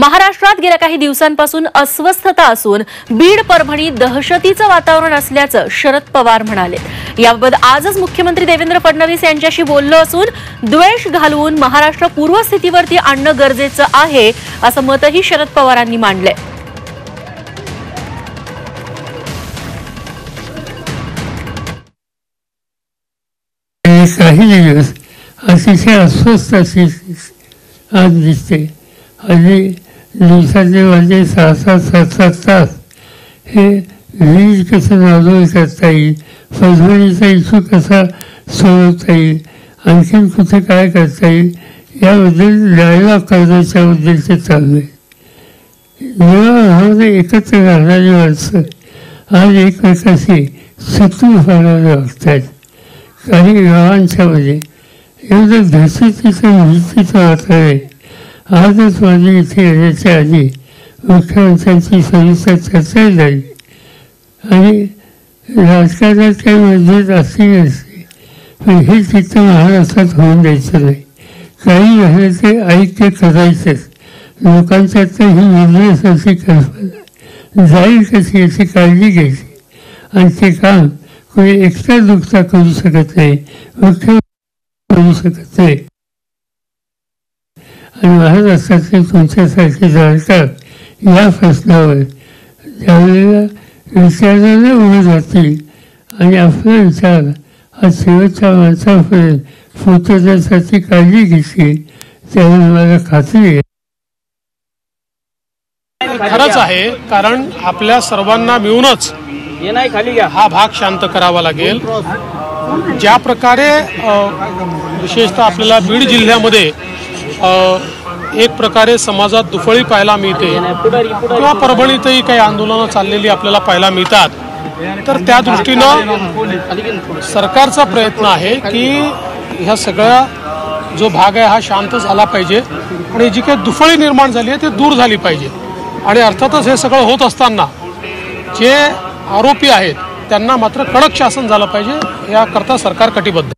महाराष्ट्रात गेल्या काही दिवसांपासून अस्वस्थता असून बीड परभणी दहशतीचं वातावरण असल्याचं शरद पवार म्हणाले। याबाबत आजच मुख्यमंत्री देवेंद्र फडणवीस यांच्याशी बोललो असून द्वेष घालवून महाराष्ट्र पूर्वस्थितीवरती आणणं गरजेचं आहे असं मतही शरद पवारांनी मांडले। काही दिवस अतिशय अस्वस्थ अशी आज दिसते। हल्ली दिवसाचे वाजे 6-7 तास हे वीज कसं नॉर्मल करता येईल, फसवणीचा इश्यू कसा सोडवता येईल, आणखीन कुठे काय करता येईल याबद्दल डायलॉग करण्याच्या उद्देश चालू आहे। जेव्हा एकत्र राहणारी माणसं आज एकमेकाशी शत्रू व्हायला वागतात। काही गावांच्या मध्ये एवढं दहशतीचं भीतीचं वातावरण आहे। आजच माझी इथे येण्याच्या आधी मुख्यमंत्र्यांची सविस्तर चर्चा झाली आणि राजकारणात काही मदत असली नसते, पण हे चित्र महाराष्ट्रात होऊन द्यायचं नाही। काही झालं ते ऐक्य करायचंच। लोकांच्यात ही निर्णय अशी कल्पना जाईल कशी याची काळजी घ्यायची आणि ते काम कोणी एकटा दुखता करू शकत नाही, मुख्य करू शकत नाही। आणि महाराष्ट्रातले तुमच्यासारखे जाणकार या प्रश्नावर ज्यावेळेला विचारायला उभे जातील आणि आपला विचार हा शेवटच्या माणसापर्यंत पोहोचवण्यासाठी काळजी घेतील त्यावेळी मला खात्री आहे। खरंच आहे, कारण आपल्या सर्वांना मिळूनच हा भाग शांत करावा लागेल। ज्या प्रकारे विशेषतः आपल्याला बीड जिल्ह्यामध्ये एक प्रकारे समाजात दुफळी पाहायला मिळते किंवा परभणीतही काही आंदोलनं चाललेली आपल्याला पाहायला मिळतात, तर त्या दृष्टीनं सरकारचा प्रयत्न आहे की ह्या सगळ्या जो भाग आहे हा शांत झाला पाहिजे आणि जी काही दुफळी निर्माण झाली आहे ती दूर झाली पाहिजे। आणि अर्थातच हे सगळं होत असताना जे आरोपी आहेत त्यांना मात्र कडक शासन झालं पाहिजे, याकरता सरकार कटिबद्ध।